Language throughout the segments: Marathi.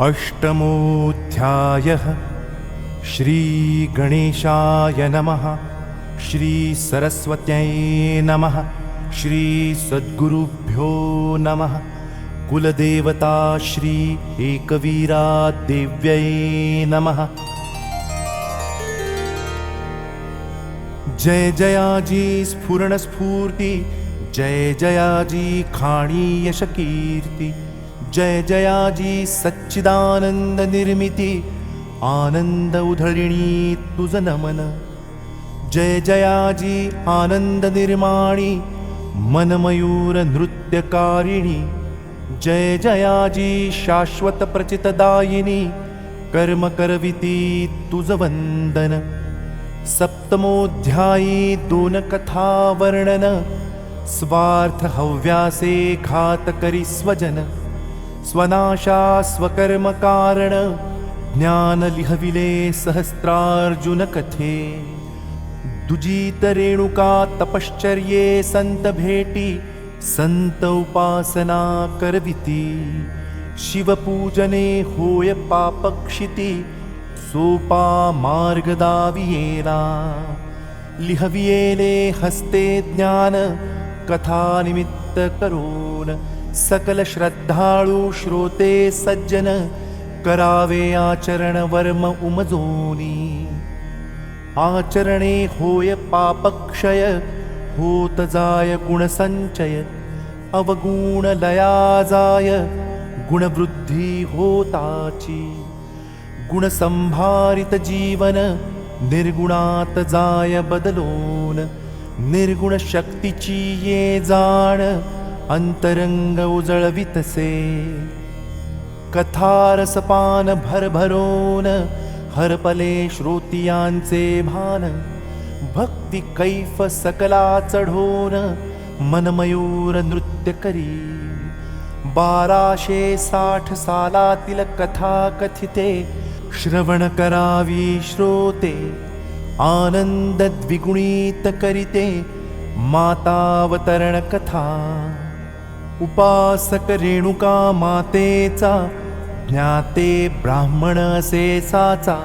अष्टमोऽध्यायः। श्रीगणेशाय नमः। श्रीसरस्वत्यै नमः। श्रीसद्गुरुभ्यो नमः। कुलदेवता श्री एकवीरा देव्यै नमः। जय जयाजी स्फुरण स्फूर्ति, जय जयाजी खाणी यश कीर्ति, जय जयाजी सच्चिदानंद निर्मिती, आनंद उधळिणी तुझ नमन। जय जयाजी आनंद निर्माणी, मनमयूर नृत्यकारिणी, जय जयाजी शाश्वत प्रचितदायिनी, कर्म करविती तुझ वंदन। सप्तमोऽध्यायी दोन कथा वर्णन, स्वार्थ हव्यासे घात करी स्वजन, स्वनाशा स्वकर्म कारण, ज्ञान लिहविले सहस्त्रार्जुन कथे। दुजीत रेणुका तपश्चर्ये संत भेटी, संत उपासना करविती, शिवपूजने होय पापक्षिती, सोपा मार्ग दावियेला। लिहवियेले हस्ते ज्ञान, कथा निमित्त करून, सकल श्रद्धाळू श्रोते सज्जन, करावे आचरण वर्म उमजोनी। आचरणे होय पापक्षय, होत जाय गुणसंचय, अवगुण लया जाय, गुणवृद्धी होताची। गुणसंभारित जीवन, निर्गुणात जाय बदलोन, निर्गुण शक्तीची ये जाण, अंतरंग उजळवितसे। कथारसपान भरभरोन, हरपले श्रोतियांचे भान, भक्ती कैफ सकला चढोन, मनमयूर नृत्य करी। 1260 सालातील कथा कथिते, श्रवण करावी श्रोते, आनंद द्विगुणित करिते, मातावतरण कथा। उपासक रेणुका मातेचा, ज्ञाते ब्राह्मण असे साचा,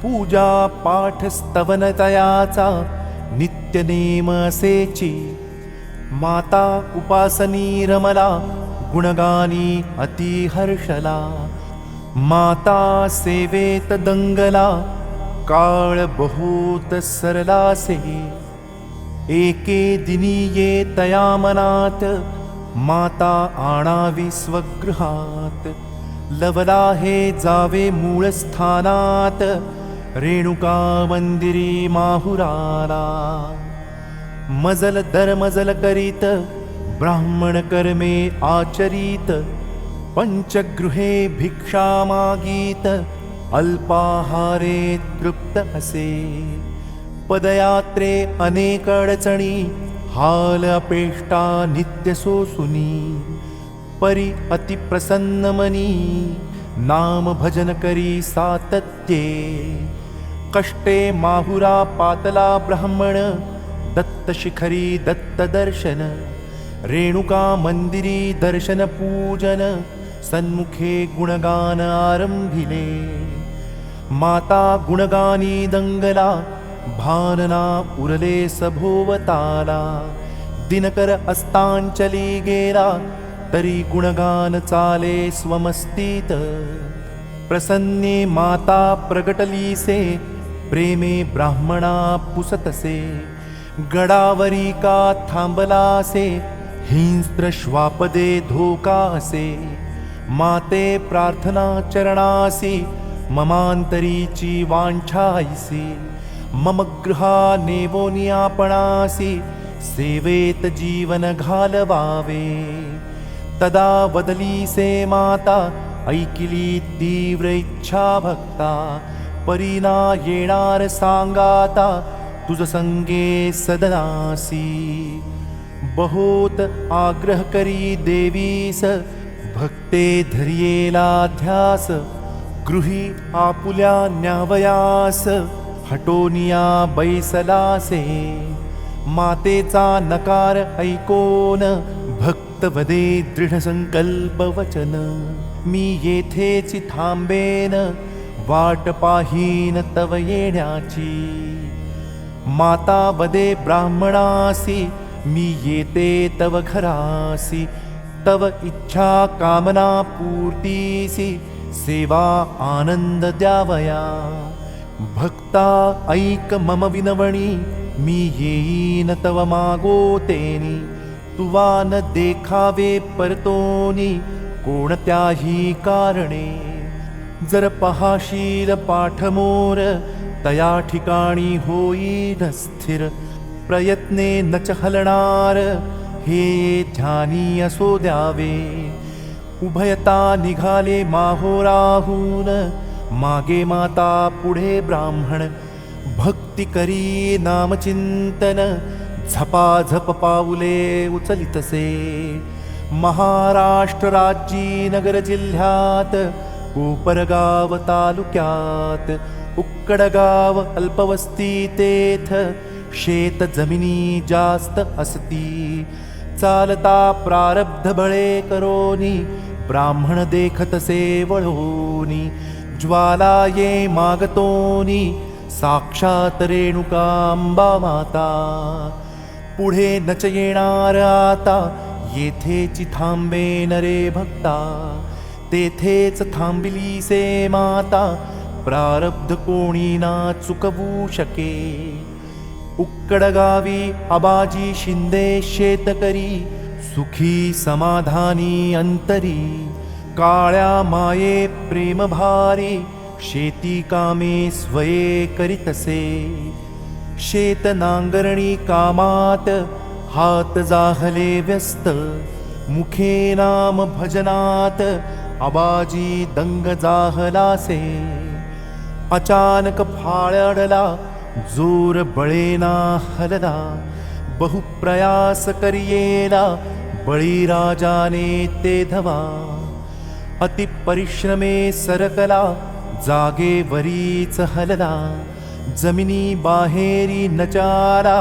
पूजा पाठ स्तवन तयाचा, नित्य नेम असेची। माता उपासनी रमला, गुणगानी अति हर्षला, माता सेवेत दंगला, काळ बहुत सरलासे। एके दिनी ये तया मनात, माता आणावी स्वगृहात, लवला हे जावे मूळ स्थानात, रेणुका मंदिरी माहुराला। मजल दरमजल करीत, ब्राह्मण कर्मे आचरीत, पंचगृहे भिक्षा मागीत, अल्पाहारे तृप्त असे। पदयात्रे अनेक अडचणी, हाल अपेष्टा नित्य सोसुनी, परी अति प्रसन्न मनी, नाम भजन करी सातत्ये। कष्टे माहुरा पातला ब्राह्मण, दत्त शिखरी दत्त दर्शन, रेणुका मंदिरी दर्शन पूजन, सन्मुखे गुणगान आरंभिले। माता गुणगानी दंगला, भानना उरले सभोवताला। दिनकर अस्तांचली गेला, तरी गुणगान चाले स्वमस्तीत। प्रसन्ने माता प्रगटलीसे, प्रेमे ब्राह्मणा पुसतसे। गडावरी का थांबलासे, हिंस्त्र श्वापदे धोका असे। माते प्रार्थना चरणासी, ममांतरीची वांछाईसी। मम गृहा नेवोनी आपणासी, सेवेत जीवन घालवावे। तदा वदलीसे माता, ऐकिली तीव्र इच्छा भक्ता। परीना येणार सांगाता, तुझ संगे सदनासी। बहुत आग्रह करी देवीस, भक्ते धरियेला ध्यास। गृही आपुल्या न्यावयास, हटोनिया बैसलासे। मातेचा नकार ऐकोन, भक्त वदे दृढ संकल्प वचन। मी येथेच थांबेन, वाट पाहीन तव येण्याची. माता वदे ब्राह्मणासी, मी येते तव घरासी. तव इच्छा कामना पूर्तीसी, सेवा आनंद द्यावया. भक्ता ऐक मम विनवणी, मी येईन तव मागोतेनी. तुवा न देखावे परतोनी, कोणत्याही कारणे. जर पहाशील पाठमोर, तया ठिकाणी होईन स्थिर. प्रयत्ने न च हलणार, हे ध्यानी असो द्यावे. उभयता निघाले माहोराहून, मागे माता पुढे ब्राह्मण. भक्ती करी नामचिंतन, झपाझप पाऊले उचलितसे. महाराष्ट्र राज्य नगर जिल्ह्यात, कोपरगाव तालुक्यात. उक्कडगाव अल्पवस्ती तेथ, शेत जमिनी जास्त असती. चालता प्रारब्ध बळे करोनी, ब्राह्मण देखतसे वळोनी. ज्वाला ये मागतोनी, साक्षात रेणुकांबा माता. पुढे नच येणार आता, येथेच थांबेन रे भक्ता. तेथेच थांबिलीसे माता, प्रारब्ध कोणी ना चुकवू शके. उक्कडगावी आबाजी शिंदे शेतकरी, सुखी समाधानी अंतरी. काळ्या माये प्रेम भारी, शेती कामे स्वये करीतसे. शेत नांगरणी कामात, हात जाहले व्यस्त. मुखे नाम भजनात, आबाजी दंग जाहलासे. अचानक फाळडला, जोर बळेना हलला. बहुप्रयास करियेला, बळीराजाने ते धवा. अति परिश्रमे सरकला, जागेवरीच हलला. जमिनी बाहेरी नचारा,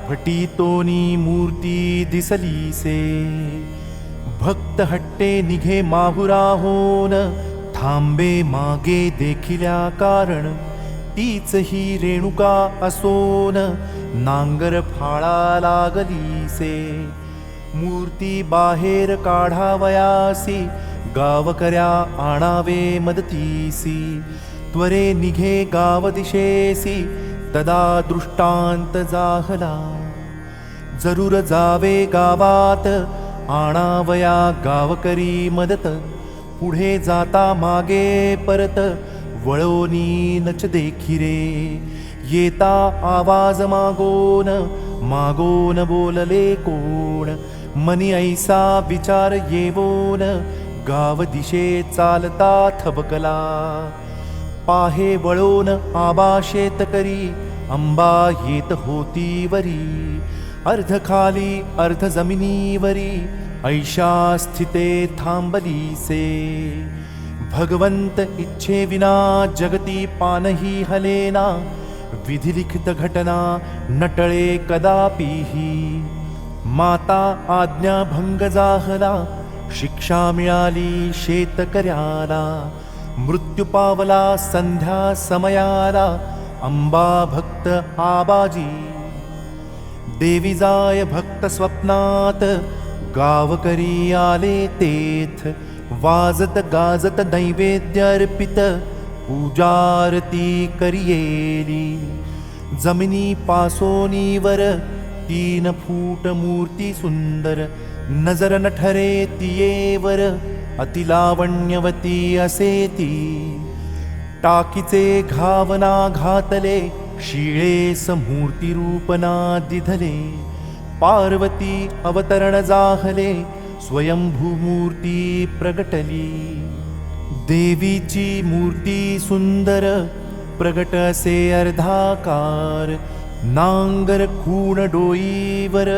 फटीतोनी मूर्ती दिसलीसे. भक्त हट्टे निघे माहुराहोन, थांबे मागे देखिल्या कारण. तीच ही रेणुका असोन, नांगर फाळा लागलीसे. मूर्ती बाहेर काढावयासी, गावकऱ्या आणावे मदतीसी. त्वरे निघे गाव दिशेसी, तदा दृष्टांत जाहला. जरूर जावे गावात, आणावया गावकरी मदत. पुढे जाता मागे परत, वळोनी नच देखिरे. येता आवाज मागोन, मागोन बोलले कोण. मनी ऐसा विचार येवोन, गाव दिशे चालता थबकला. पाहे वळोन आबा शेतकरी, अंबा येत होती वरी. अर्ध खाली अर्ध जमिनीवरी, ऐशा स्थिते थांबलीसे. भगवंत इच्छे विना जगती पानही हलेना. विधिलिखित घटना नटळे कदापिही. माता आज्ञा भंग जाहला, शिक्षा मिळाली शेतकऱ्याला. मृत्यू पावला संध्या समयाला, अंबा भक्त आबाजी. देवी जाय भक्त स्वप्नात, गावकरी आले तेथ. वाजत गाजत नैवेद्य अर्पित, पूजारती करियेली. जमिनी पासोनीवर 3 फूट मूर्ती सुंदर. नजर न ठरे तियेवर, अतिलावण्यवती असे ती. टाकीचे घावना घातले, शिळेस मूर्ती रूपना दिधले. पार्वती अवतरण जाहले, स्वयंभू मूर्ती प्रगटली. देवीची मूर्ती सुंदर, प्रगट असे अर्धाकार. नांगर खूण डोईवर,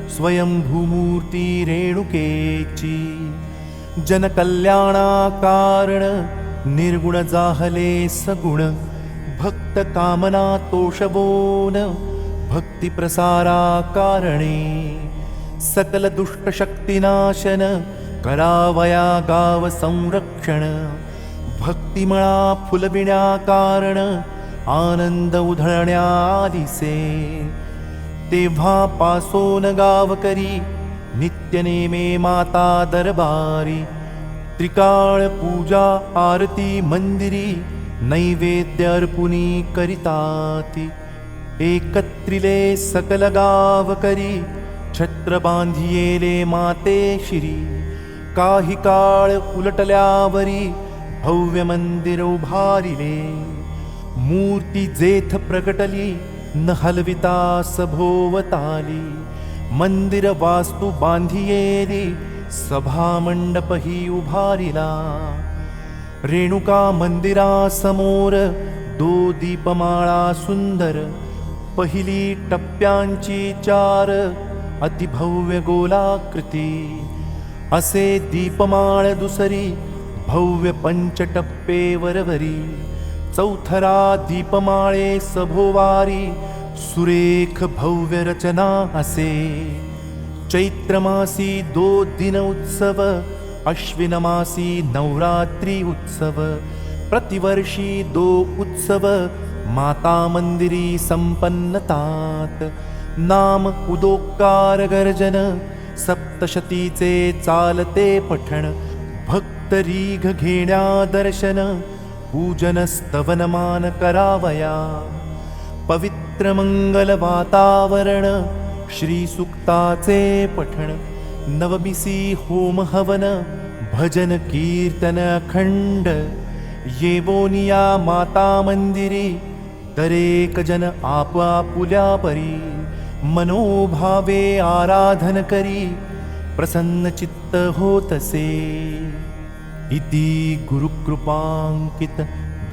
स्वयंभू मूर्ती रेणुकेची. जनकल्याणा कारण, निर्गुण जाहले सगुण. भक्त कामना तोषवोन, भक्ती प्रसारा कारणे. सकल दुष्ट शक्तिनाशन, करावया गाव संरक्षण. भक्तिमळा फुलविण्या कारण आनंद उधळण्या दिसे. तेव्हा पासोन गाव करी नित्य नेमे माता दरबारी. त्रिकाळ पूजा आरती मंदिरी नैवेद्य अर्पुनी करिताती. एकत्रिले सकल गाव करी छत्र बांधियेले माते शिरी. काही काळ उलटल्यावरी भव्य मंदिर उभारिले. मूर्ती जेथ प्रगटली न हलविता सभोवताली. मंदिर वास्तू बांधियेली सभा मंडपही उभारिला. रेणुका मंदिरासमोर दो दीपमाळा सुंदर. पहिली टप्प्यांची 4 अतिभव्य गोलाकृती. असे दीपमाळ दुसरी भव्य पंचटप्पे वरवरी. चौथरा दीपमाळे सभोवारी सुरेख भव्य रचना असे. चैत्रमासी 2 दिन उत्सव. अश्विन मासी नवरात्री उत्सव. प्रतिवर्षी 2 उत्सव माता मंदिरी संपन्नतात. नाम उदोकार गर्जन सप्तशतीचे चालते पठण. भक्त रीघ घेण्या दर्शन पूजन स्तवनमान करावया. पवित्र मंगल वातावरण श्री सुक्ताचे पठण. नवमिसी होम हवन भजन कीर्तन अखंड. येवोनिया माता मंदिरी दरेक जन आपापुल्या परी. मनोभावे आराधन करी प्रसन्न चित्त होतसे. इति गुरुकृपांकित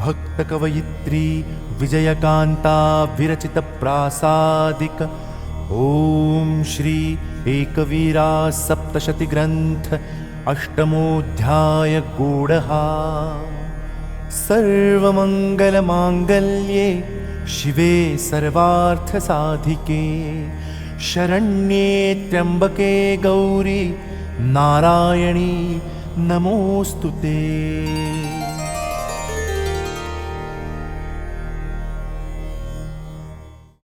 भक्त कवयित्री विजयकांता विरचित प्रासादिक ओम श्री एकवीरा सप्तशती ग्रंथ अष्टमोध्याय गूढहा. सर्वमंगल मांगल्ये शिवे सर्वार्थ साधिके. शरण्ये त्र्यंबके गौरी नारायणी नमोस्तुते.